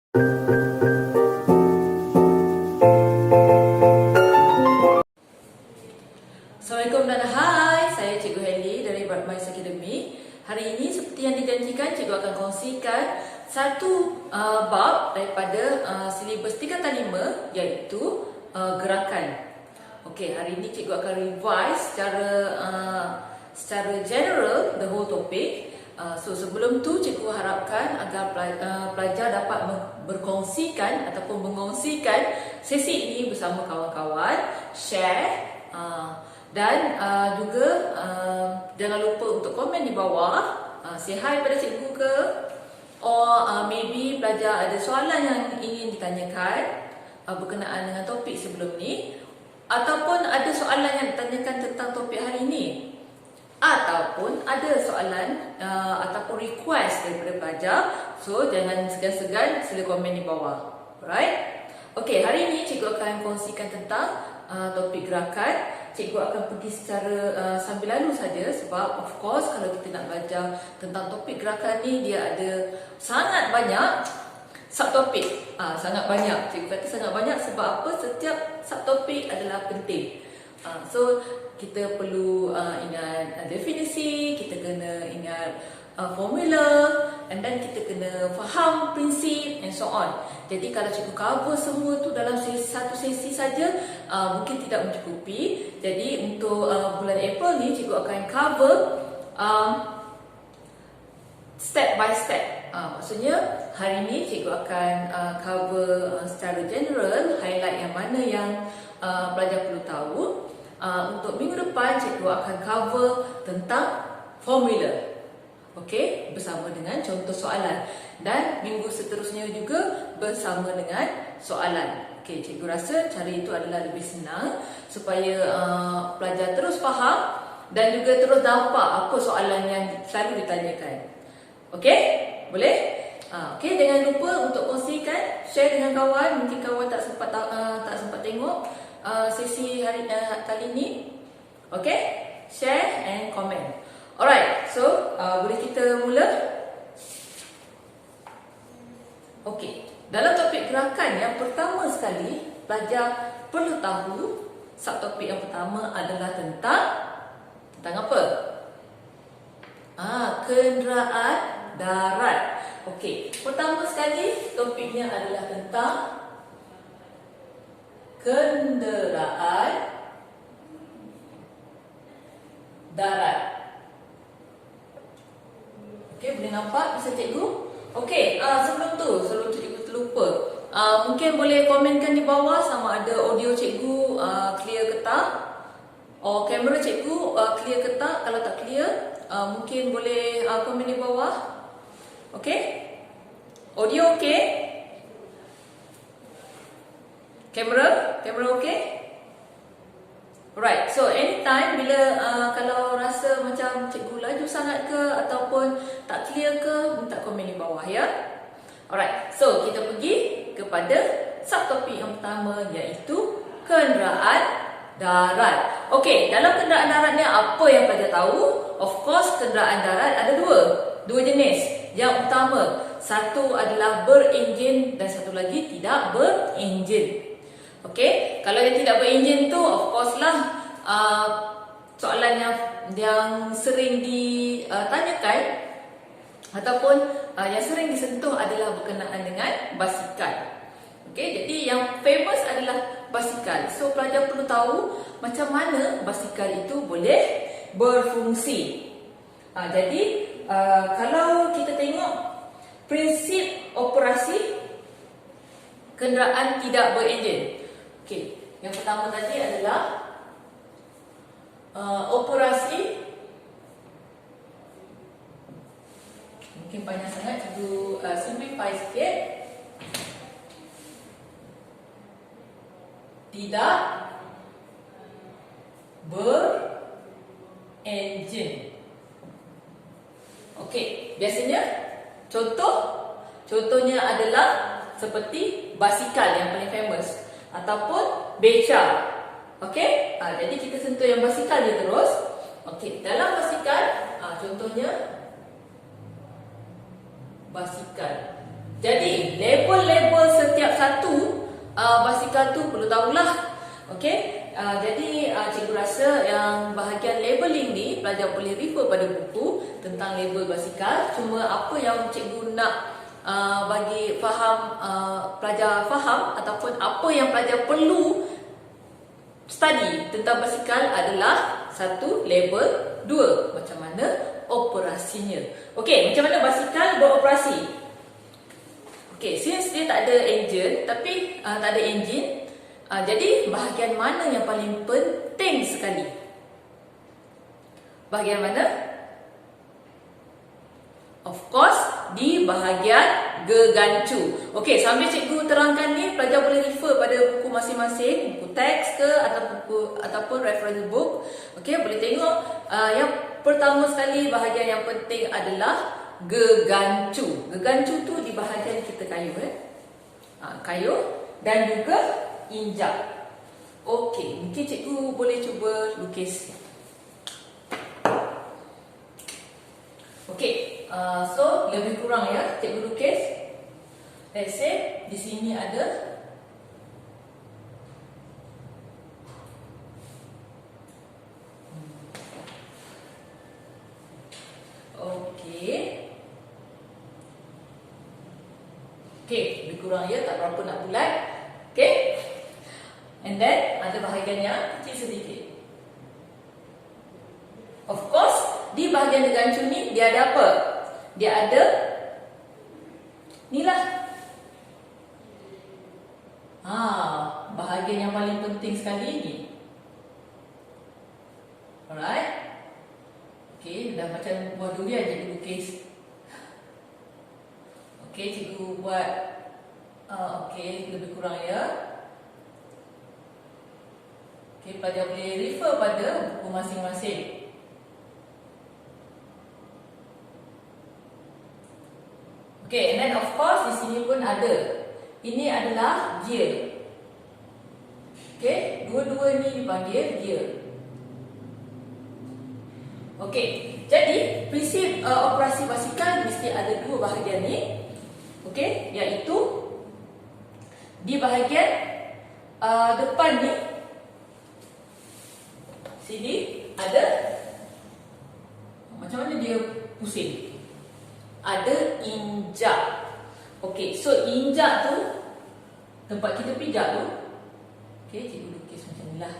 Assalamualaikum dan hai, saya Cikgu Hendy dari Brightminds Academy. Hari ini seperti yang dijanjikan, Cikgu akan kongsikan satu bab daripada silibus 3x5 iaitu gerakan. Okey, hari ini Cikgu akan revise secara general the whole topic. So sebelum tu Cikgu harapkan agar pelajar dapat berkongsikan ataupun mengongsikan sesi ini bersama kawan-kawan, share dan juga jangan lupa untuk komen di bawah, say hi pada cikgu ke, or maybe pelajar ada soalan yang ingin ditanyakan berkenaan dengan topik sebelum ni, ataupun ada soalan yang ditanyakan tentang topik hari ini, ataupun ada soalan ataupun request daripada pelajar. So jangan segan-segan, sila komen di bawah. Alright? Okey, hari ini cikgu akan kongsikan tentang topik gerakan. Cikgu akan pergi secara sambil lalu saja sebab of course kalau kita nak belajar tentang topik gerakan ni, dia ada sangat banyak subtopik. Sangat banyak. Cikgu kata sangat banyak sebab apa? Setiap subtopik adalah penting. So kita perlu ingat definisi, kita kena ingat formula, and then kita kena faham prinsip and so on. Jadi kalau cikgu cover semua tu dalam satu sesi saja mungkin tidak mencukupi. Jadi untuk bulan April ni cikgu akan cover step by step. Maksudnya hari ni cikgu akan cover secara general, highlight yang mana yang pelajar perlu tahu. Untuk minggu depan cikgu akan cover tentang formula. Okey, bersama dengan contoh soalan, dan minggu seterusnya juga bersama dengan soalan. Okey, cikgu rasa cara itu adalah lebih senang supaya pelajar terus faham dan juga terus nampak apa soalan yang selalu ditanyakan. Okey? Boleh? Okey, jangan lupa untuk kongsikan, share dengan kawan. Mungkin kawan tak sempat tengok sesi hari kali ini. Okey? Share and comment. Alright, so boleh kita mula? Okey, dalam topik gerakan yang pertama sekali, pelajar perlu tahu subtopik yang pertama adalah tentang apa? Kenderaan darat. Okey, pertama sekali topiknya adalah tentang kenderaan darat. Okey, boleh nampak? Bisa cikgu? Okey, sebelum tu cikgu terlupa. Mungkin boleh komenkan di bawah sama ada audio cikgu clear ke tak, or kamera cikgu clear ke tak. Kalau tak clear, mungkin boleh komen di bawah. Okey? Audio okey? Kamera okey? Alright, so anytime bila kalau rasa macam cikgu laju sangat ke ataupun tak clear ke, minta komen di bawah ya. Alright, so kita pergi kepada subtopik yang pertama iaitu kenderaan darat. Okey, dalam kenderaan darat ni apa yang pelajar tahu? Of course, kenderaan darat ada dua jenis. Yang utama, satu adalah berenjin dan satu lagi tidak berenjin. Okey, kalau yang tidak berenjin tu of course lah soalan yang sering ditanyakan ataupun yang sering disentuh adalah berkenaan dengan basikal. Okey, jadi yang famous adalah basikal. So pelajar perlu tahu macam mana basikal itu boleh berfungsi. Jadi kalau kita tengok prinsip operasi kenderaan tidak berenjin. Okey, yang pertama tadi adalah operasi. Mungkin panjang sangat, cikgu simplify sikit. Tidak berenjin. Okey, biasanya contohnya adalah seperti basikal yang paling famous ataupun beca. Okey, jadi kita sentuh yang basikal je terus. Okey, dalam basikal contohnya basikal. Jadi label basikal tu perlu tahulah. Okey, jadi cikgu rasa yang bahagian labeling ni pelajar boleh refer pada buku tentang label basikal. Cuma apa yang cikgu nak bagi faham, pelajar faham ataupun apa yang pelajar perlu study tentang basikal adalah satu, label, dua, macam mana operasinya. Okey, macam mana basikal beroperasi? Okey, since dia tak ada enjin, tapi tak ada enjin, jadi bahagian mana yang paling penting sekali? Bahagian mana? Of course, di bahagian gegancu. Okey, sambil cikgu terangkan ni, pelajar boleh refer pada buku masing-masing, buku teks ke ataupun reference book. Okey, boleh tengok yang pertama sekali bahagian yang penting adalah gegancu. Gegancu tu di bahagian kita kayuh kayuh dan juga injak. Okey, mungkin cikgu boleh cuba lukis. Okey, so lebih kurang ya cikgu lukis. Let's say di sini ada Okey, lebih kurang ya, tak berapa nak bulat. Okey. And then ada bahagian yang kecil sedikit. Of course, di bahagian gegancu ni dia ada apa? Dia ada ni lah. Bahagian yang paling penting sekali ni. Alright. Okey, dah macam buah durian cikgu lukis. Okey, cikgu buat okey, lebih kurang ya. Okey, pelajar boleh refer pada buku masing-masing. Okey, and then of course di sini pun ada. Ini adalah gear. Okey, dua-dua ni dipanggil gear. Okey, jadi prinsip operasi basikal mesti ada dua bahagian ni. Okey, iaitu di bahagian depan ni, sini ada, macam mana dia pusing? Ada injak. Okey, so injak tu tempat kita pijak tu. Okey, cikgu lukis macam ni lah.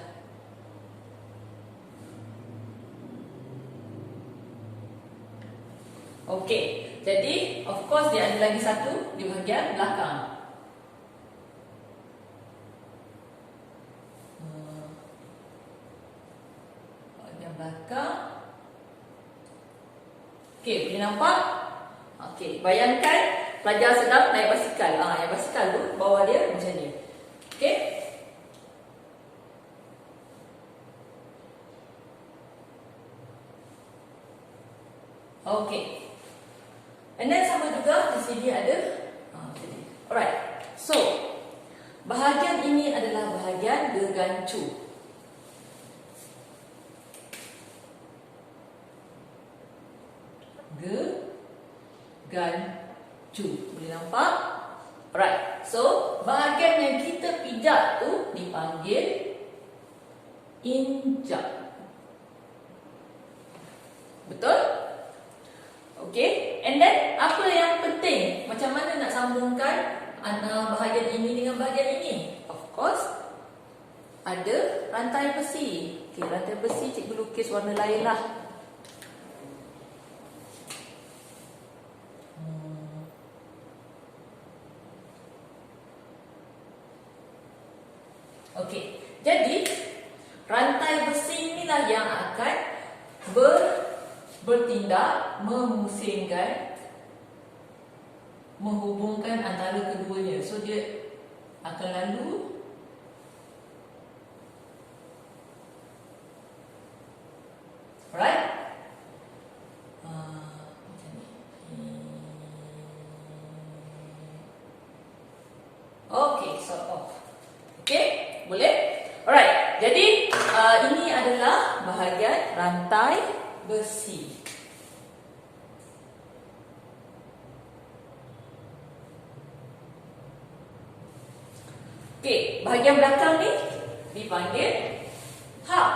Okey, jadi of course dia ada lagi satu di bahagian belakang. Bahagian belakang. Okey, boleh nampak? Okey, bayangkan pelajar sedang naik basikal. Yang basikal tu bawah dia macam ni. Okey? Okey. And then sama juga di sini ada alright. So, bahagian ini adalah bahagian gegancu. Gegancu. Boleh nampak? Alright. So, bahagian yang kita pijak tu dipanggil injak. Betul? Okey, and then apa yang penting? Macam mana nak sambungkan bahagian ini dengan bahagian ini? Of course, ada rantai besi. Okey, rantai besi cikgu lukis warna lain lah. Okey, jadi rantai besi inilah yang akan bertindak memusingkan, menghubungkan antara keduanya. So dia akan lalu right? Macam ni. Okay, sort of. Okay, boleh? Alright, jadi ini adalah bahagian rantai besi. Okey, bahagian belakang ni dipanggil hub.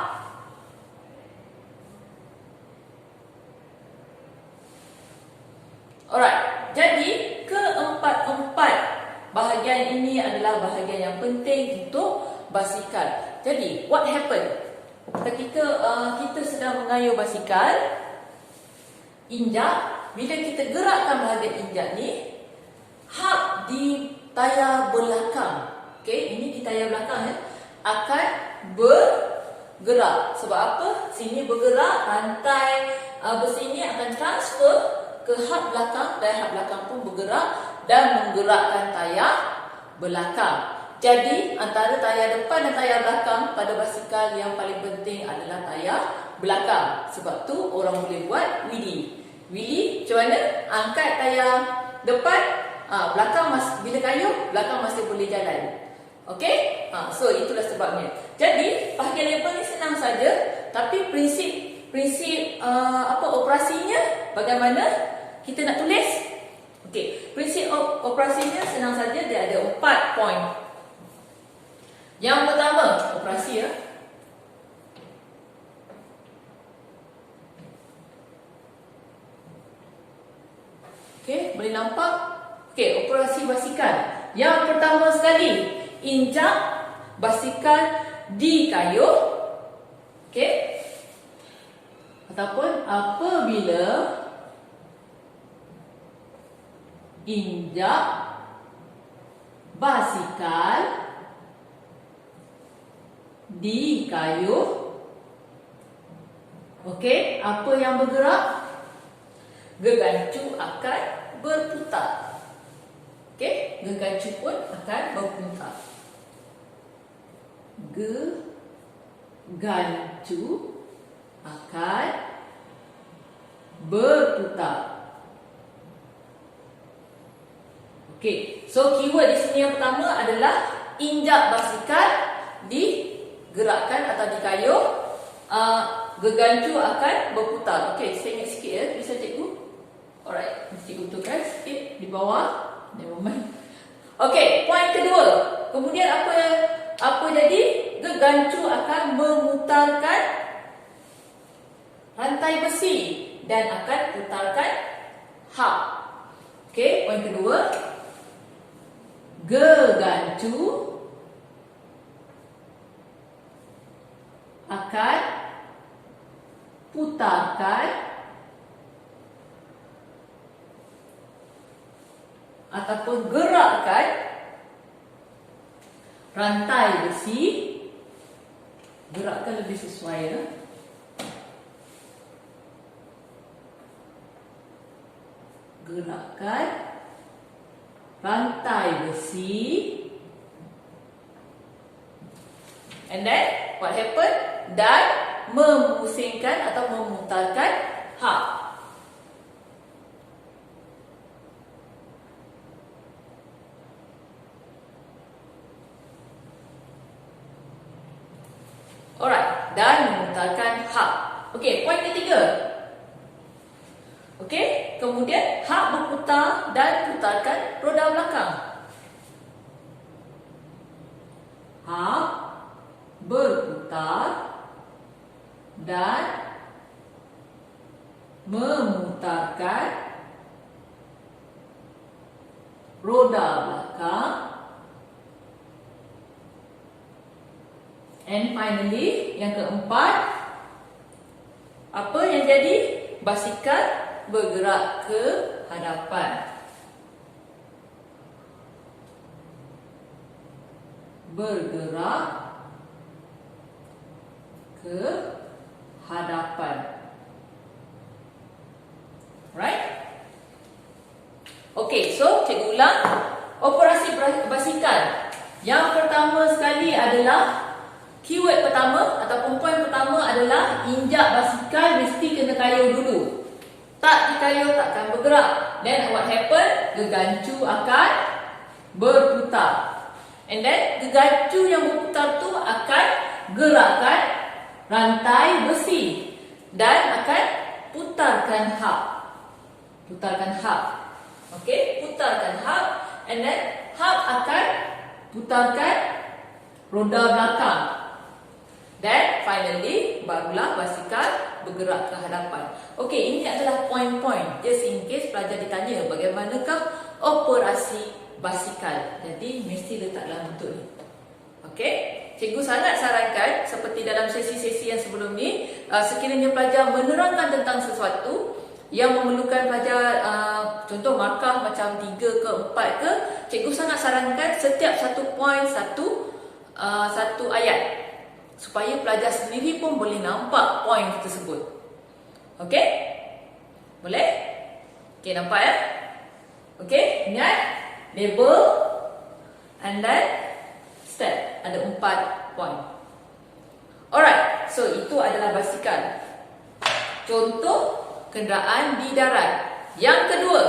Alright, jadi keempat-empat bahagian ini adalah bahagian yang penting untuk basikal. Jadi, what happened? Ketika kita sedang mengayuh basikal, injak, bila kita gerakkan bahagian injak ni, hub di tayar belakang, okey, ini di tayar belakang akan bergerak. Sebab apa? Sini bergerak, rantai besi ini akan transfer ke hub belakang dan hub belakang pun bergerak dan menggerakkan tayar belakang. Jadi antara tayar depan dan tayar belakang pada basikal yang paling penting adalah tayar belakang. Sebab tu orang boleh buat wheelie. Wheelie macam mana? Angkat tayar depan, belakang bila kayuh, belakang masih boleh jalan. Okey? So itulah sebabnya. Jadi bahagian label ni senang saja, tapi prinsip operasinya bagaimana kita nak tulis? Okey, prinsip operasinya senang saja, dia ada 4 poin. Yang pertama, operasi ya. Okey, boleh nampak? Okey, operasi basikal. Yang pertama sekali, injak basikal di kayuh. Okey? Ataupun apabila injak basikal di kayuh. Okey, apa yang bergerak? Gegancu akan berputar. Okey, gegancu pun akan berputar. Gegancu akan berputar. Okey, so keyword di sini yang pertama adalah injak basikal digerakkan atau dikayuh, gegancu akan berputar. Okey, saya ingat sikit ya, bisa cikgu? Alright, cikgu tukar sikit di bawah. Never mind. Okey, poin kedua. Kemudian apa jadi? Gegancu akan memutarkan rantai besi dan akan putarkan hub. Okey, poin kedua. Gegancu akan putarkan ataupun gerakkan rantai besi. Gerakkan lebih sesuai ya. Gerakkan rantai besi. And then what happened? Dan memusingkan atau memutarkan hub. Alright, dan memutarkan hub. Okey, poin ketiga. Okey, kemudian hub berputar dan putarkan roda belakang. Hub berputar dan memutarkan roda belakang. And finally, yang keempat, apa yang jadi? Basikal bergerak ke hadapan. Bergerak ke hadapan. Right? Okay, so cikgu ulang. Operasi basikal. Yang pertama sekali adalah keyword pertama ataupun poin pertama adalah injak basikal mesti kena kayuh dulu. Tak dikayuh takkan bergerak. Then what happen? Gegancu akan berputar. And then gegancu yang berputar tu akan gerakkan rantai besi dan akan putarkan hub. Putarkan hub. Okey, putarkan hub and then hub akan putarkan roda belakang. Dan finally, barulah basikal bergerak ke hadapan. Okey, ini adalah poin-poin. Just in case pelajar ditanya bagaimanakah operasi basikal. Jadi, mesti letak dalam bentuk ni. Okey, cikgu sangat sarankan seperti dalam sesi-sesi yang sebelum ni, sekiranya pelajar menerangkan tentang sesuatu yang memerlukan pelajar, contoh markah macam 3 ke 4 ke, cikgu sangat sarankan setiap satu poin satu ayat. Supaya pelajar sendiri pun boleh nampak poin tersebut. Okey? Boleh? Okey, nampak ya? Okey, ingat? Label and then step. Ada 4 poin. Alright, so itu adalah basikal. Contoh kenderaan di darat. Yang kedua,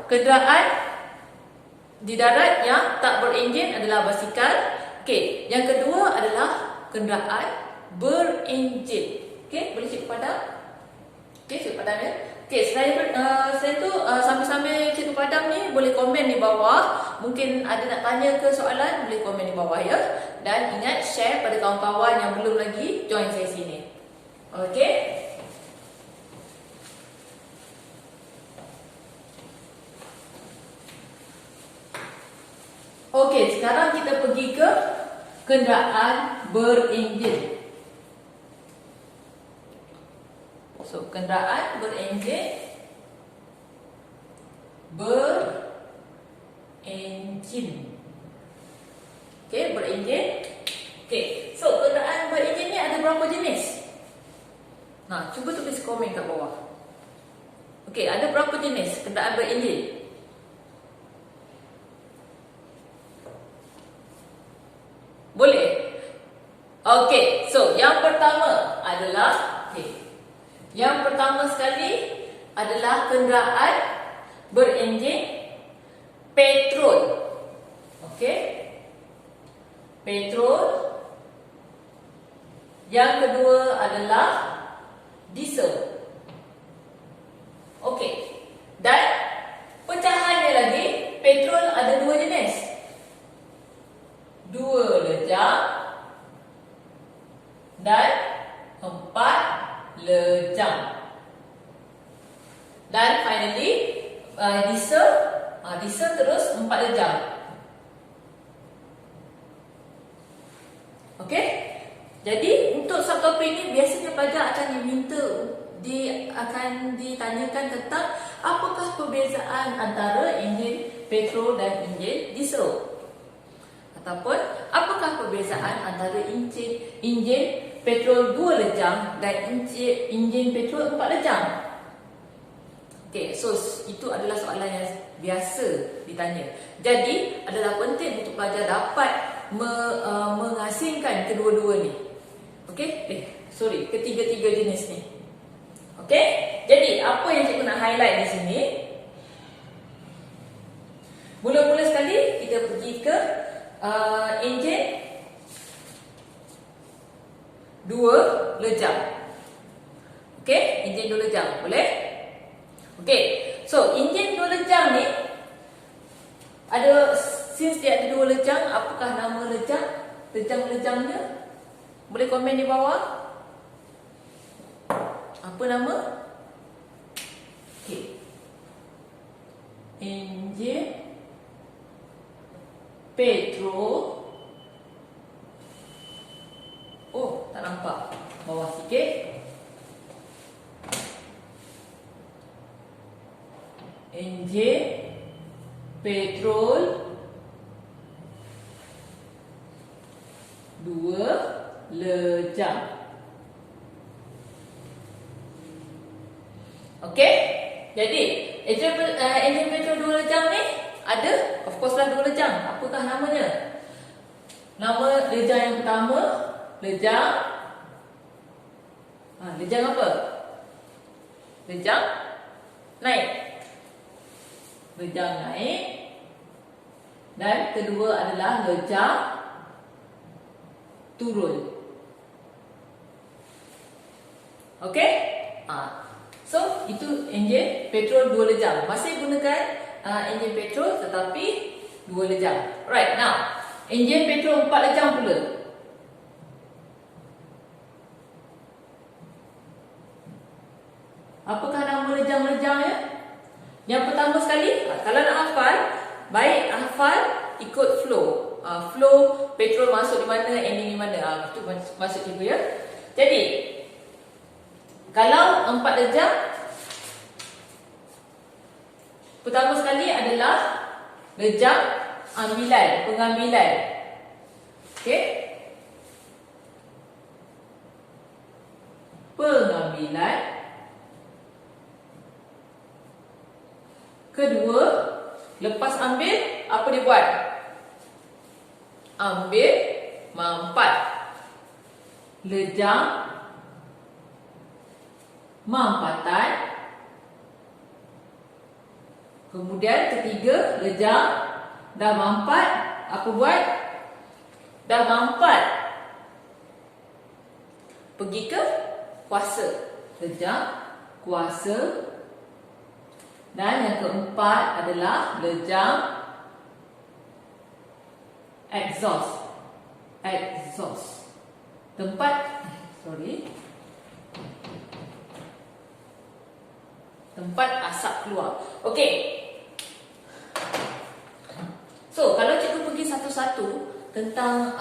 kenderaan di darat yang tak berenjin adalah basikal. Okey, yang kedua adalah kenderaan berenjin. Okey, boleh cikgu padam? Okey, cikgu padam ya. Okey, selain tu sambil-sambil cikgu padam ni boleh komen di bawah. Mungkin ada nak tanya ke soalan, boleh komen di bawah ya. Dan ingat share pada kawan-kawan yang belum lagi join sesi ni. Okey? Okey, sekarang kita pergi ke kenderaan berenjin. So, kenderaan berenjin. Okey, berenjin. Okey, so kenderaan berenjin ni ada berapa jenis? Nah, cuba tulis komen kat bawah. Okey, ada berapa jenis kenderaan berenjin? Boleh? Okey, so yang pertama adalah yang pertama sekali adalah kenderaan berenjin petrol. Okey? Petrol. Yang kedua adalah diesel. Okey. Dan pecahannya lagi, petrol ada 2 jenis. 2 lejang dan 4 lejang. Dan finally diesel terus 4 lejang. Okey? Jadi untuk subtopik ini biasanya pelajar akan akan ditanyakan tentang apakah perbezaan antara enjin petrol dan enjin diesel. Ataupun apakah perbezaan antara enjin petrol 2 lejang dan enjin petrol 4 lejang? Okey, so itu adalah soalan yang biasa ditanya. Jadi adalah penting untuk pelajar dapat mengasingkan kedua-dua ni. Okey? Ketiga-tiga jenis ni. Okey? Jadi apa yang cikgu nak highlight di sini? Mula-mula sekali kita pergi ke enjin 2 lejang. Okey, enjin 2 lejang, boleh? Okey. So, enjin 2 lejang ni since dia ada 2 lejang, apakah nama lejang-lejangnya? Boleh komen di bawah. Apa nama? Okey. Enjin petrol. Oh, tak nampak. Bawah sikit. Enjin petrol 2 lejang. Okey? Jadi, enjin petrol 2 lejang ni ada, of course lah 2 lejang. Apakah namanya? Nama lejang yang pertama, lejang apa? Lejang naik. Lejang naik. Dan kedua adalah lejang turun. Okey? So, itu enjin petrol 2 lejang. Masih gunakan enjin petrol tetapi 2 lejang. Right, now enjin petrol 4 lejang pula. Apakah nama lejang-lejangnya? Yang pertama sekali, kalau nak hafal, baik hafal ikut flow. Flow petrol masuk di mana, enjin di mana. Itu maksud cikgu ya. Jadi, kalau 4 lejang, pertama sekali adalah lejang pengambilan. Okey? Pengambilan. Kedua, lepas ambil, apa dia buat? Ambil mampat. Lejang mampatan. Kemudian ketiga, lejang dah mampat, apa buat? Dah mampat, pergi ke kuasa. Lejang kuasa. Dan yang keempat adalah lejang exhaust. Tempat asap keluar. Okey. So, kalau cikgu pergi satu-satu tentang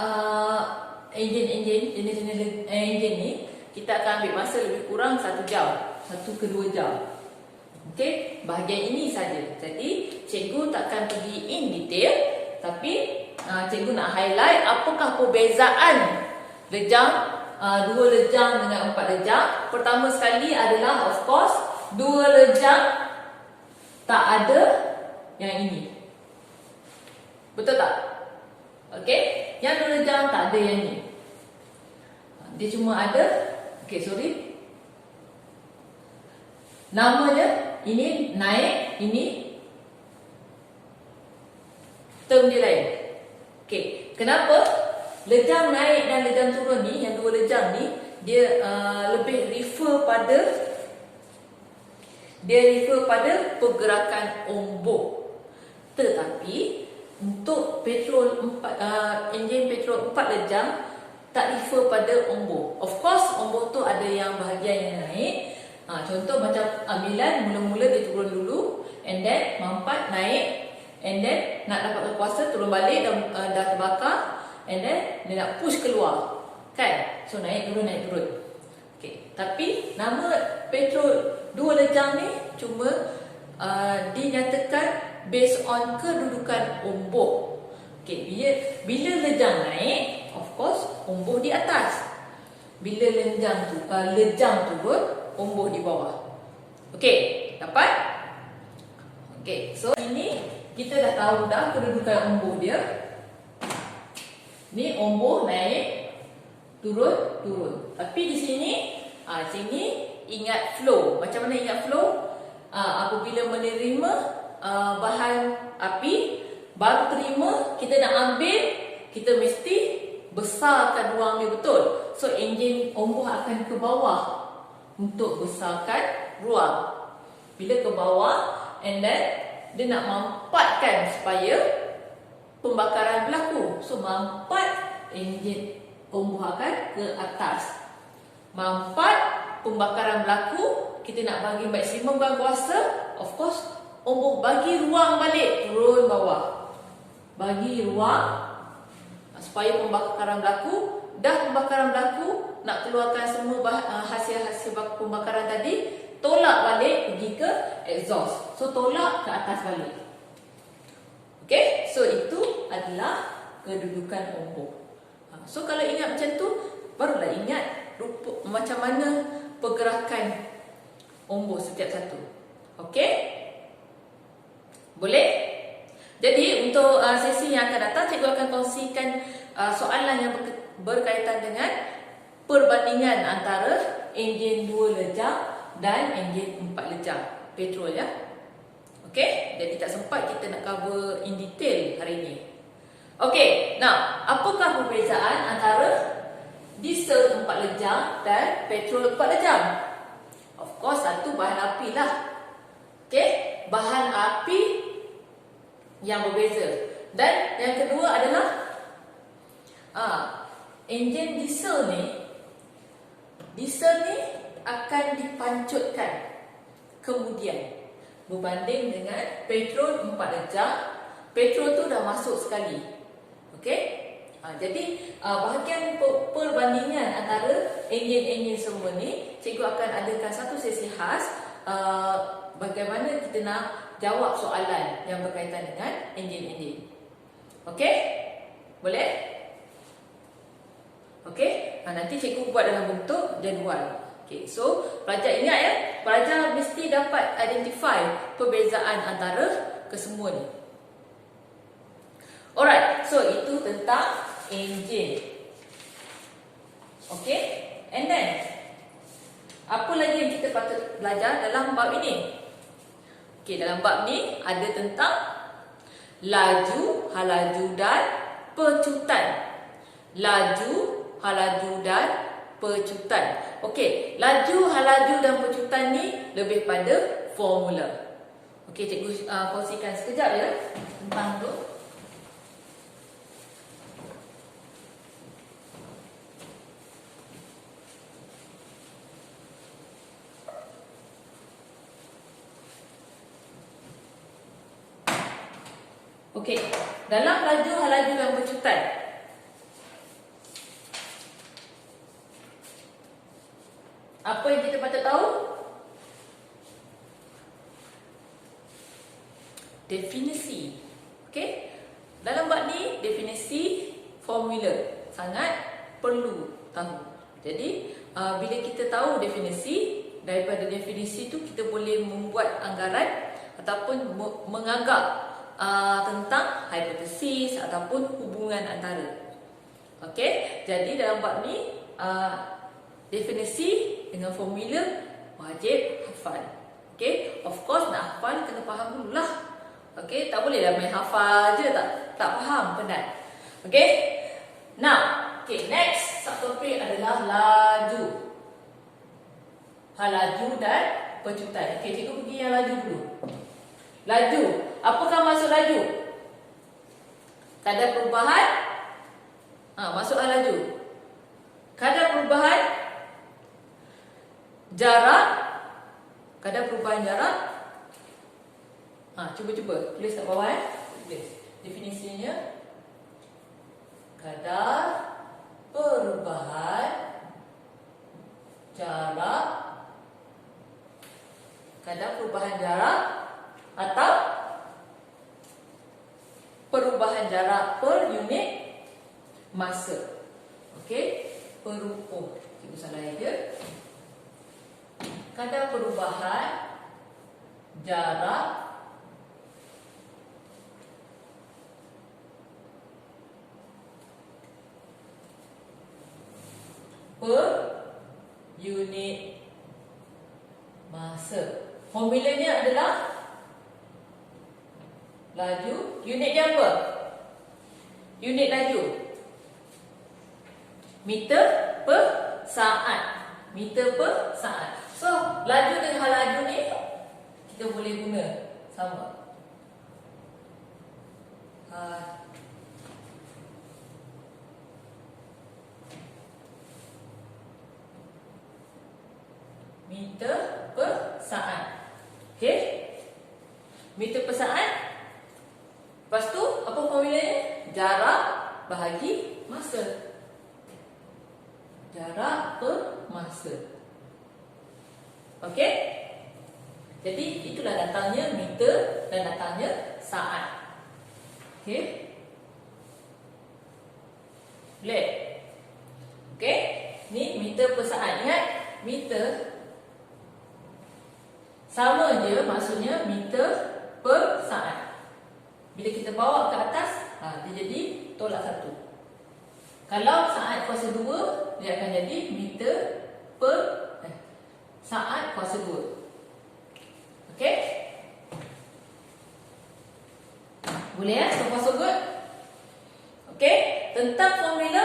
jenis-jenis enjin ni, kita akan ambil masa lebih kurang 1 jam, 1 ke 2 jam. Okey, bahagian ini saja. Jadi, cikgu takkan pergi in detail, tapi cikgu nak highlight apakah perbezaan lejang 2 lejang dengan 4 lejang. Pertama sekali adalah of course 2 lejang tak ada yang ini. Betul tak? Okey, yang 2 lejang tak ada yang ini. Dia cuma ada, namanya ini naik, ini term dia lain. Okey, kenapa? Lejang naik dan lejang turun ni, yang 2 lejang ni, dia lebih refer pada pergerakan ombak. Tetapi untuk enjin petrol 4 lejang tak refer pada ombak. Of course, ombak tu ada yang bahagian yang naik. Contoh macam ambilan, mula-mula dia turun dulu, and then mampat naik, and then nak dapatkan kuasa turun balik, dah terbakar, and then dia nak push keluar, kan? So naik turun. Okay. Tapi nama petrol 2 lejang ni cuma dinyatakan based on kedudukan ombak. Okay. Bila lejang naik, of course ombak di atas. Bila lejang turun, ombak di bawah. Okey, dapat? Okey, so ini kita dah tahu dah kedudukan ombak dia. Ni ombak naik, turun. Tapi di sini, ingat flow. Macam mana ingat flow? Apabila menerima bahan api, baru terima, kita nak ambil, kita mesti besarkan ruang ni, betul? So enjin ombak akan ke bawah untuk besarkan ruang. Bila ke bawah, and then dia nak mampatkan supaya pembakaran berlaku. So mampat, enjin ombak akan ke atas. Mampat, pembakaran berlaku, kita nak bagi maksimumkan kuasa, of course ombak bagi ruang balik, turun bawah. Bagi ruang supaya pembakaran berlaku. Dah pembakaran berlaku, nak keluarkan semua hasil-hasil pembakaran tadi, tolak balik pergi ke exhaust. So tolak ke atas balik. Okay, so itu adalah kedudukan ombak. So kalau ingat macam tu, barulah ingat macam mana pergerakan ombak setiap satu. Okay, boleh? Jadi untuk sesi yang akan datang, cikgu akan kongsikan soalan yang berkaitan dengan perbandingan antara enjin 2 lejang dan enjin 4 lejang petrol ya. Okey, jadi tak sempat kita nak cover in detail hari ini. Okey, nah, apakah perbezaan antara diesel 4 lejang dan petrol 4 lejang? Of course, satu bahan api lah. Okey, bahan api yang berbeza. Dan yang kedua adalah Enjin diesel ni akan dipancutkan kemudian berbanding dengan petrol 4 darjah. Petrol tu dah masuk sekali. Okey? Jadi bahagian perbandingan antara enjin-enjin semua ni, cikgu akan adakan satu sesi khas bagaimana kita nak jawab soalan yang berkaitan dengan enjin-enjin. Okey? Boleh? Okey? Nanti cikgu buat dalam bentuk jadual. Okey, so pelajar ingat ya, pelajar mesti dapat identify perbezaan antara kesemua ni. Alright, so itu tentang enjin. Okey? And then apa lagi yang kita patut belajar dalam bab ini? Okey, dalam bab ni ada tentang laju, halaju dan pecutan. Laju, halaju dan pecutan. Okey, laju, halaju dan pecutan ni lebih pada formula. Okey, cikgu kongsikan sekejap ya tentang tu. Okey, dalam laju, halaju dan pecutan, apa yang kita patut tahu? Definisi. Okey, dalam bab ni definisi formula sangat perlu tahu. Jadi bila kita tahu definisi, daripada definisi tu kita boleh membuat anggaran ataupun menganggap tentang hipotesis ataupun hubungan antara. Okey, jadi dalam bab ni definisi dengan formula wajib hafal. Okey, of course nak hafal kena faham dululah. Okey, tak boleh dah main hafal je tak faham penat. Okey. Now, okay, next subtopik adalah laju, halaju dan pecutan. Okey, cikgu pergi yang laju dulu. Laju. Apakah maksud laju? Kadar perubahan masuk laju. Kadar perubahan jarak. Kadar perubahan jarak. Cuba tulis kat bawah tulis definisinya. Kadar perubahan jarak. Kadar perubahan jarak atau perubahan jarak per unit masa. Okey, cikgu salah dia. Kadar perubahan jarak per unit masa. Formulanya adalah laju. Unit dia apa? Unit laju meter per saat. Meter per saat. So, laju dengan halaju ni kita boleh guna sama. Meter per saat. Okey? Meter per saat. Lepas tu, apa formulanya? Jarak bahagi masa. Jarak per masa. Okey? Jadi, itulah datangnya meter dan datangnya saat. Okey? Boleh? Okey? Ni meter per saat. Ingat? Meter sama je, maksudnya meter per saat. Bila kita bawa ke atas, dia jadi tolak 1. Kalau saat kuasa 2, dia akan jadi meter per saat kuasa 2. Okey? Boleh ya? So far so good? Okey? Tentang formula,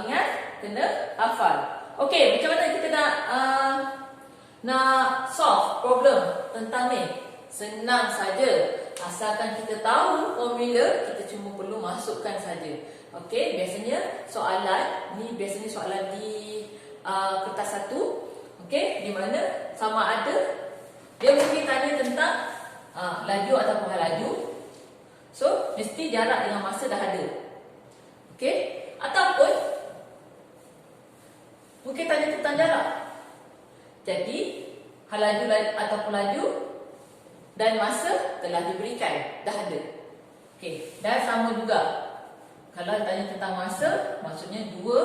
ingat, kena hafal. Okey, macam mana kita nak solve problem tentang ni? Senang saja. Asalkan kita tahu formula, kita cuma perlu masukkan saja. Okey, biasanya soalan ni soalan di kertas 1. Okey, di mana sama ada dia mungkin tanya tentang laju ataupun hal laju. So, mesti jarak dengan masa dah ada. Okey, ataupun mungkin tanya tentang jarak. Jadi, hal laju ataupun laju dan masa telah diberikan, dah ada. Okey, dan sama juga. Kalau tanya tentang masa, maksudnya dua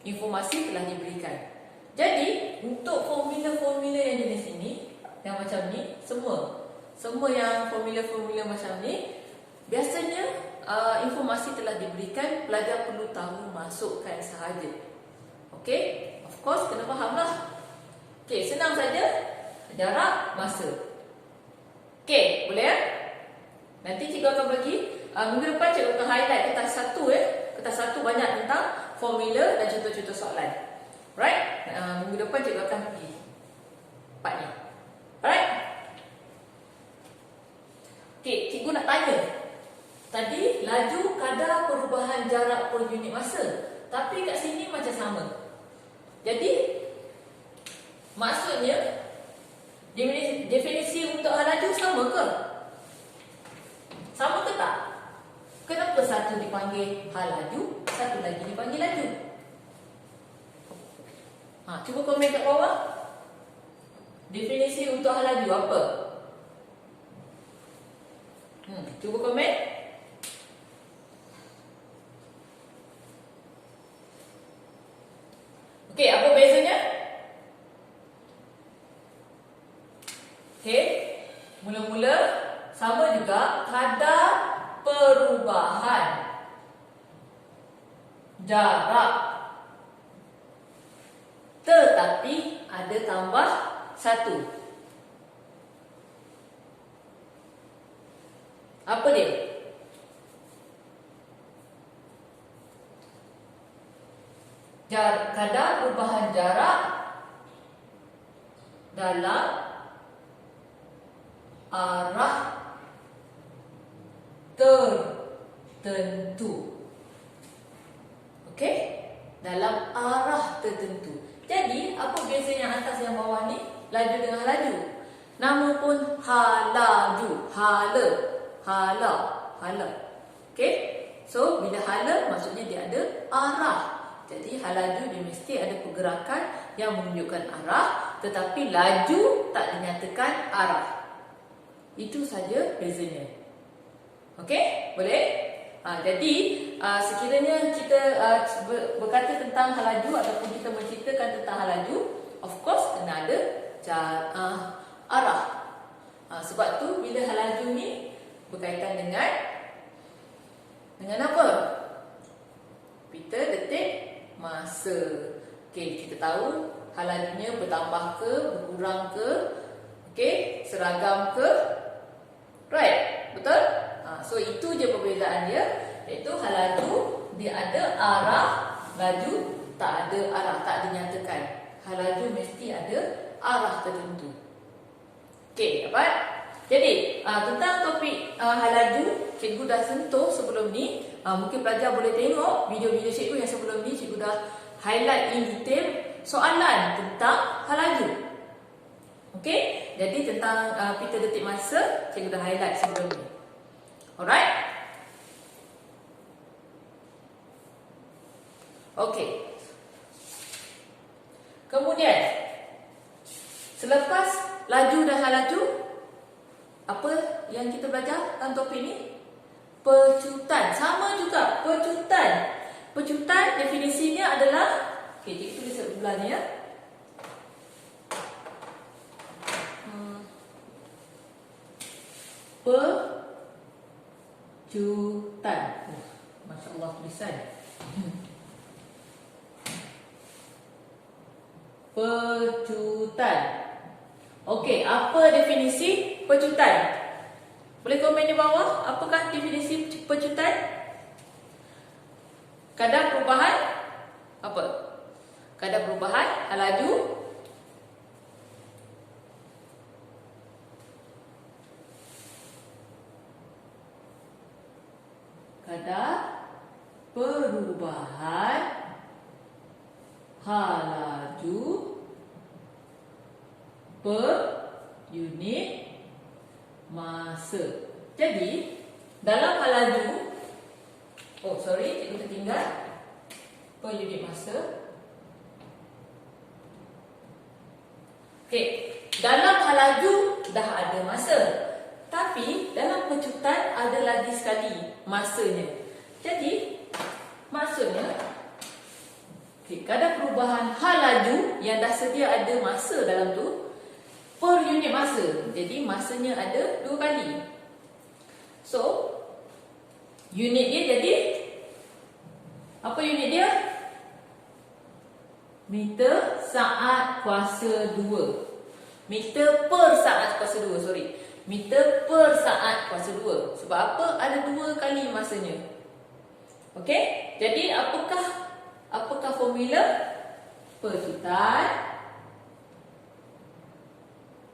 informasi telah diberikan. Jadi, untuk formula-formula yang jenis ini, yang macam ni, semua yang formula-formula macam ni, biasanya informasi telah diberikan, pelajar perlu tahu masukkan sahaja. Okey, of course kena faham lah. Okey, senang saja. Jarak, masa. Okey, boleh ya? Nanti cikgu akan bagi minggu depan cikgu akan highlight kertas 1 Kertas 1 banyak tentang formula dan contoh-contoh soalan. Right? Minggu depan cikgu akan bagi part ni. Alright? Okey, cikgu nak tanya. Tadi laju kadar perubahan jarak per unit masa. Tapi kat sini macam sama. Jadi maksudnya definisi untuk hal laju sama ke? Sama ke tak? Kenapa satu dipanggil hal laju, satu lagi dipanggil laju? Cuba komen kat bawah. Definisi untuk hal laju apa? Cuba komen. Okey, apa bezanya? Okey, mula-mula sama juga kadar perubahan jarak, tetapi ada tambah 1. Apa dia? Kadar perubahan jarak dalam arah tertentu. Okey? Dalam arah tertentu. Jadi, apa beza yang atas yang bawah ni? Laju dengan laju. Nama pun halaju. Hala. Okey? So, bila hala maksudnya dia ada arah. Jadi, halaju dia mesti ada pergerakan yang menunjukkan arah, tetapi laju tak dinyatakan arah. Itu saja bezanya. Okey? Boleh? Jadi, sekiranya kita berkata tentang hal laju ataupun kita menceritakan tentang hal laju, of course kena ada arah. Sebab tu bila hal laju ni berkaitan dengan apa? Meter, detik, masa. Okey, kita tahu hal lajunya bertambah ke, berkurang ke, okey, seragam ke, right? Betul? So itu je perbezaan dia, iaitu hal laju dia ada arah, laju tak ada arah, tak dinyatakan. Hal laju mesti ada arah tertentu. Okey, dapat? Jadi, tentang topik hal laju, cikgu dah sentuh sebelum ni. Mungkin pelajar boleh tengok video-video cikgu yang sebelum ni, cikgu dah highlight in detail soalan tentang hal laju. Okey, jadi tentang pita detik masa, cikgu dah highlight sebelum ni. Alright? Okey. Kemudian, selepas laju dan hal laju, apa yang kita belajar dalam topik ni? Pecutan. Sama juga, pecutan. Pecutan definisinya adalah, okey, cikgu tulis sebelah ni ya. Pecutan. Masya Allah tulisan. Pecutan. Okey, apa definisi pecutan? Boleh komen di bawah. Apakah definisi pecutan? Kadar perubahan apa? Kadar perubahan hal laju kadar perubahan halaju per unit masa. Jadi, dalam halaju, cikgu tertinggal per unit masa. Okey, dalam halaju dah ada masa. Tapi dalam pecutan ada lagi sekali masanya. Jadi, maksudnya kadar perubahan halaju yang dah sedia ada masa dalam tu per unit masa. Jadi, masanya ada 2 kali. So, unit dia jadi apa unit dia? Meter saat kuasa 2. Meter per saat kuasa 2, sorry. Meter per saat kuasa 2. Sebab apa? Ada 2 kali masanya. Okey? Jadi apakah formula? Pecutan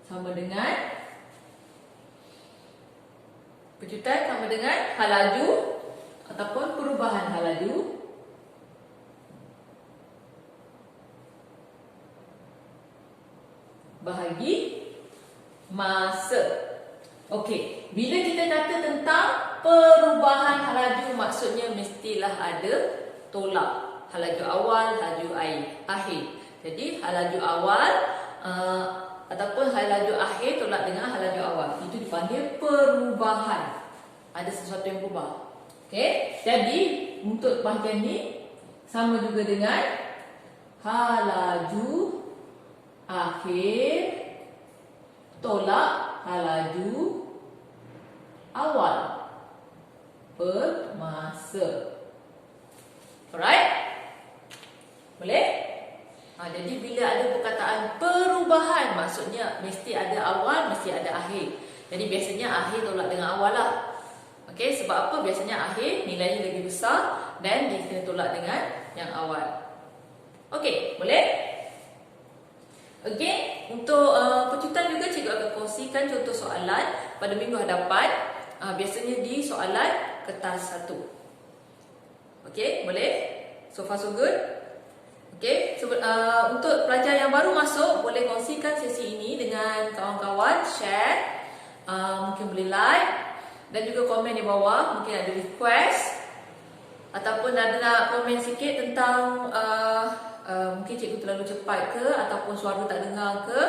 sama dengan halaju ataupun perubahan halaju bahagi masa. Okey, bila kita kata tentang perubahan halaju, maksudnya mestilah ada tolak. Halaju awal, halaju akhir. Jadi halaju awal ataupun halaju akhir tolak dengan halaju awal. Itu dipanggil perubahan. Ada sesuatu yang berubah. Okey, jadi untuk bahagian ni sama juga dengan halaju akhir tolak halaju awal per masa. Alright? Boleh? Jadi bila ada perkataan perubahan, maksudnya mesti ada awal, mesti ada akhir. Jadi biasanya akhir tolak dengan awal lah. Okey, sebab apa? Biasanya akhir nilainya lebih besar dan dia kena tolak dengan yang awal. Okey, boleh? Okey, untuk pecutan juga cikgu akan kongsikan contoh soalan pada minggu hadapan. Biasanya di soalan kertas 1. Okey, boleh? So far so good? Okey, untuk pelajar yang baru masuk, boleh kongsikan sesi ini dengan kawan-kawan, share, mungkin boleh like dan juga komen di bawah, mungkin ada request ataupun ada nak komen sikit tentang mungkin cikgu terlalu cepat ke ataupun suara tak dengar ke.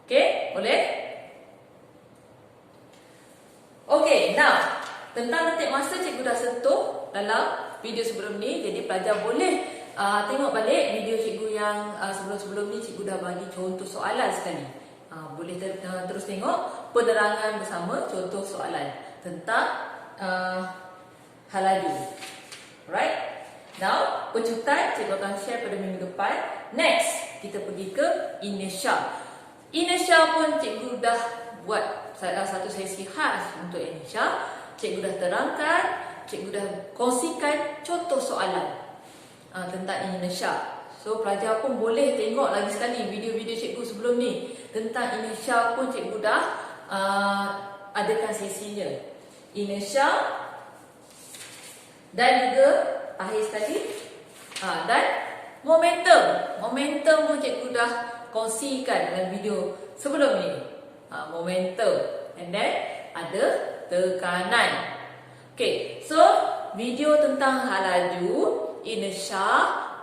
Okey, boleh? Okey, now tentang detik masa cikgu dah sentuh dalam video sebelum ni. Jadi pelajar boleh tengok balik video cikgu yang sebelum-sebelum ni. Cikgu dah bagi contoh soalan sekali. Boleh terus tengok penerangan bersama contoh soalan tentang halaju. Alright? Now, pecutan cikgu akan share pada minggu depan. Next, kita pergi ke inertia. Inertia pun cikgu dah buat satu sesi khas untuk inertia. Cikgu dah terangkan, cikgu dah kongsikan contoh soalan tentang inertia. So, pelajar pun boleh tengok lagi sekali video-video cikgu sebelum ni. Tentang inertia pun cikgu dah adakan sesinya. Inertia dan juga akhir sekali dan momentum. Momentum pun cikgu dah kongsikan dalam video sebelum ni. Momentum. And then ada tekanan. Okay, so video tentang halaju, inertia,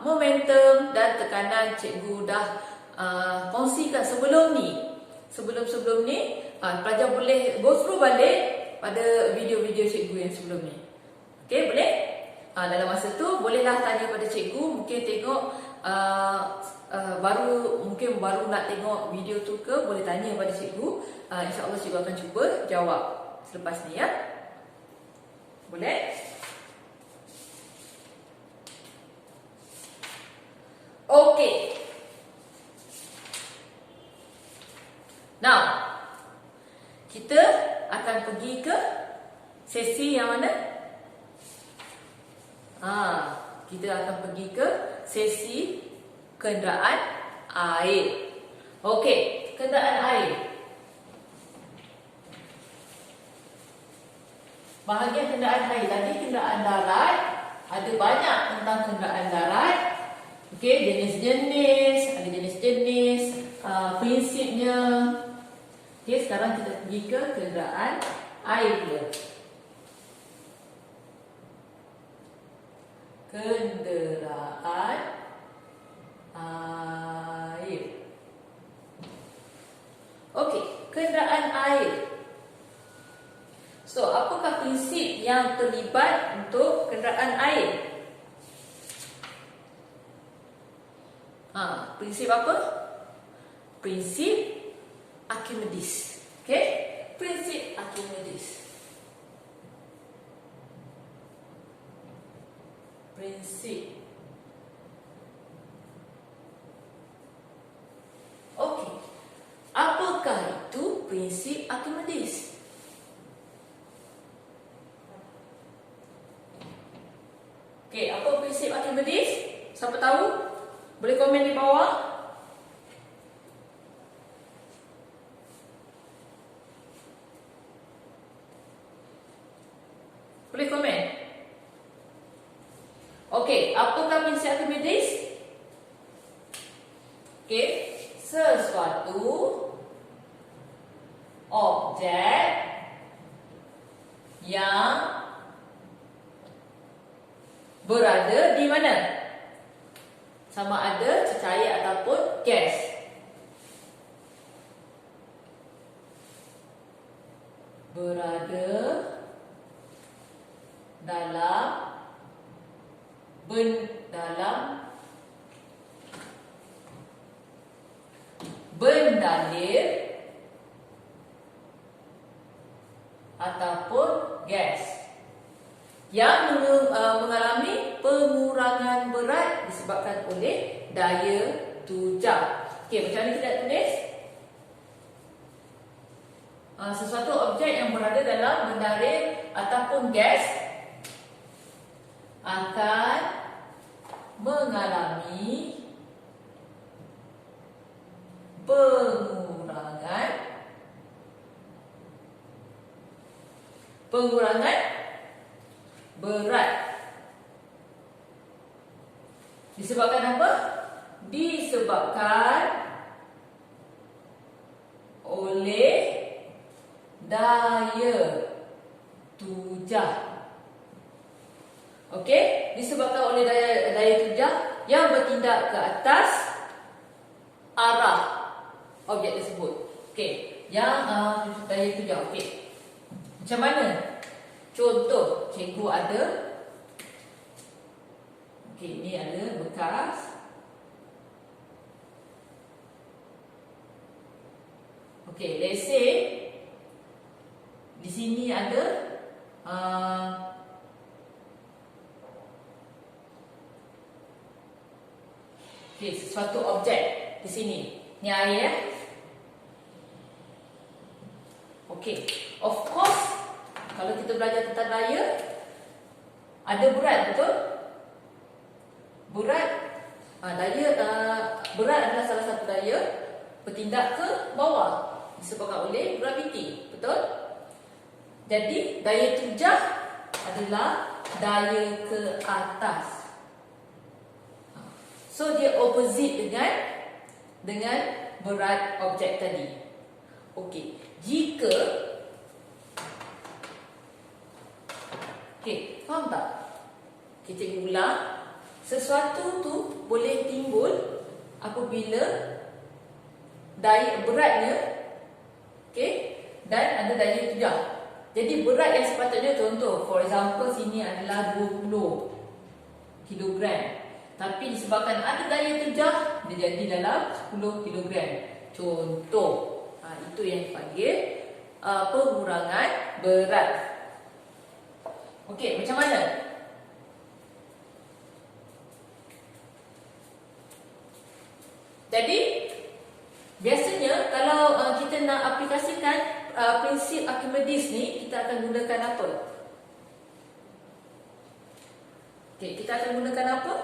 momentum dan tekanan cikgu dah kongsikan sebelum ni. Sebelum ni, pelajar boleh go through balik pada video-video cikgu yang sebelum ni. Okay, boleh? Dalam masa tu bolehlah tanya pada cikgu. Mungkin tengok mungkin baru nak tengok video tu ke, boleh tanya pada cikgu. InsyaAllah cikgu akan cuba jawab selepas ni ya. Boleh? Okey. Now, kita akan pergi ke sesi yang mana? Kita akan pergi ke sesi kenderaan air. Okey, kenderaan air. Bahagian kenderaan air. Tadi kenderaan darat, ada banyak tentang kenderaan darat. Okey, jenis-jenis, ada jenis-jenis, prinsipnya. Okey, sekarang kita pergi ke kenderaan air pula. Kenderaan air. Okey, kenderaan air. So, apakah prinsip yang terlibat untuk kenderaan air? Prinsip apa? Prinsip Archimedes. Okey? Prinsip Archimedes. Prinsip. Okey. Apakah itu prinsip Archimedes? Okey, apa prinsip Archimedes? Siapa tahu? Boleh komen di bawah. Boleh komen. Okey, apakah prinsip Archimedes? Okey, sesuatu objek yang berada di mana? Sama ada cecair ataupun gas. Berada dalam bendalir ataupun gas yang mengalami pengurangan berat disebabkan oleh daya tujar. Okey, macam mana kita nak tulis? Sesuatu objek yang berada dalam bendalir ataupun gas akan mengalami pengurangan berat. Disebabkan apa? Disebabkan oleh daya tujar. Okey, disebabkan oleh daya tujar yang bertindak ke atas arah objek tersebut. Okey, yang daya tujar. Okey. Macam mana? Contoh, cikgu ada. Okey, ini ada bekas. Okey, let's say di sini ada okey, sesuatu objek di sini. Ni air ya. Okey, of course kalau kita belajar tentang daya, ada berat, betul? Berat, berat adalah salah satu daya bertindak ke bawah disebabkan oleh graviti, betul? Jadi daya tujar adalah daya ke atas. So dia opposite dengan berat objek tadi. Okey, jika okey, faham tak? Kita ulang. Sesuatu tu boleh timbul apabila daya beratnya, okey, dan ada daya tujar. Jadi berat yang sepatutnya, contoh, for example sini adalah 20 kilogram. Tapi disebabkan ada daya tujar, dia jadi dalam 10 kilogram. Contoh, itu yang dipanggil pengurangan berat. Okey, macam mana? Jadi, biasanya kalau kita nak aplikasikan prinsip Archimedes ni, kita akan gunakan apa? Okey, kita akan gunakan apa?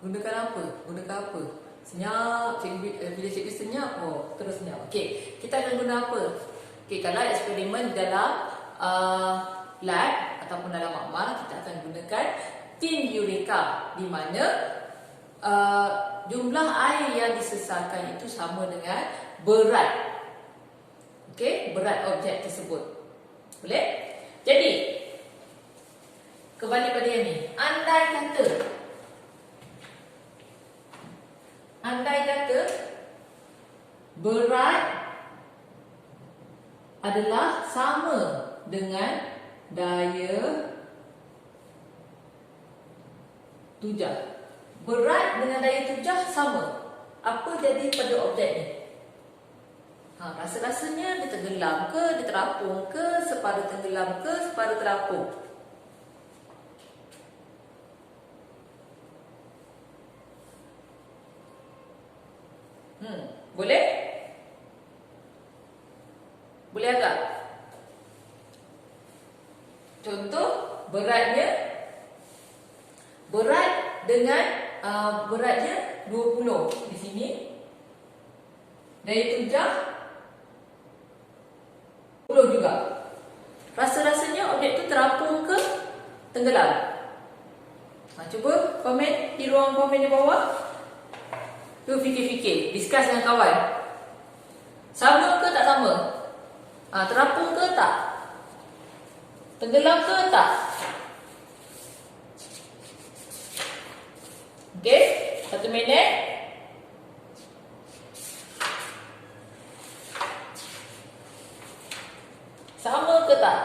Gunakan apa? Gunakan apa? Senyap. Bila cikgu senyap, terus senyap. Okey, kita akan guna apa? Okey, kalau eksperimen dalam lab ataupun dalam makmal, kita akan gunakan tin Eureka, di mana jumlah air yang disesarkan itu sama dengan berat. Okey, berat objek tersebut. Boleh? Jadi, kembali pada yang ni. Andai kata berat adalah sama dengan daya tujah. Berat dengan daya tujah sama. Apa jadi pada objek ni? Rasa-rasanya dia tenggelam ke, dia terapung ke, separuh tenggelam ke, separuh terapung. Boleh? Boleh agak? Contoh, beratnya dengan beratnya 20 di sini. Daya tujah 10 juga. Rasa-rasanya objek tu terapung ke tenggelam? Cuba komen di ruang komen di bawah. Tu fikir-fikir, discuss dengan kawan. Sama ke tak sama? Terapung ke tak? Tenggelam ke tak? Okey, 1 minit. Sama ke tak?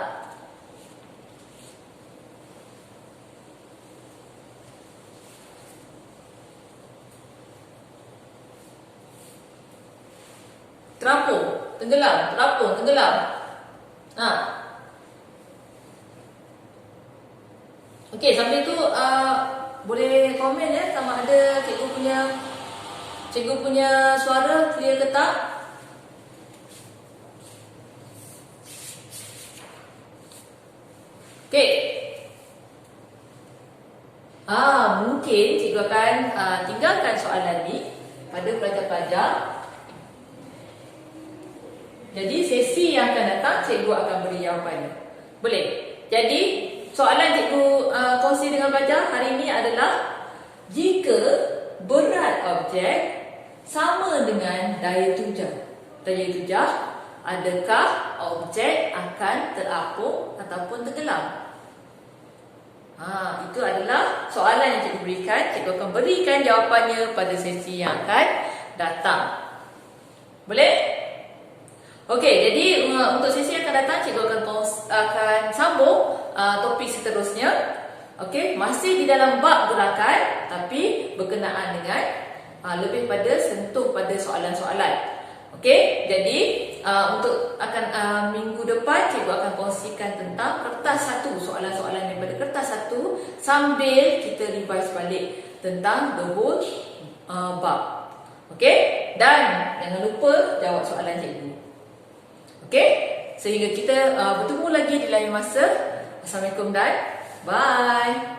Terapung, tenggelam, terapung, tenggelam. Okey, sambil tu boleh komen ya, sama ada cikgu punya suara clear ke tak? Okey. Mungkin cikgu akan tinggalkan soalan ni pada pelajar-pelajar. Jadi sesi yang akan datang cikgu akan beri jawapannya. Boleh? Jadi soalan cikgu kongsi dengan pelajar hari ini adalah, jika berat objek sama dengan daya tujah, adakah objek akan terapung ataupun tenggelam? Itu adalah soalan yang cikgu berikan. Cikgu akan berikan jawapannya pada sesi yang akan datang. Boleh? Okey, jadi untuk sesi yang akan datang, cikgu akan sambung topik seterusnya. Okey, masih di dalam bab gerakan, tapi berkenaan dengan lebih pada sentuh pada soalan-soalan. Okey, jadi untuk minggu depan, cikgu akan kongsikan tentang kertas 1, soalan-soalan daripada kertas 1, sambil kita revise balik tentang the whole bab. Okey, dan jangan lupa jawab soalan cikgu. Okey, sehingga kita bertemu lagi di lain masa. Assalamualaikum dan bye.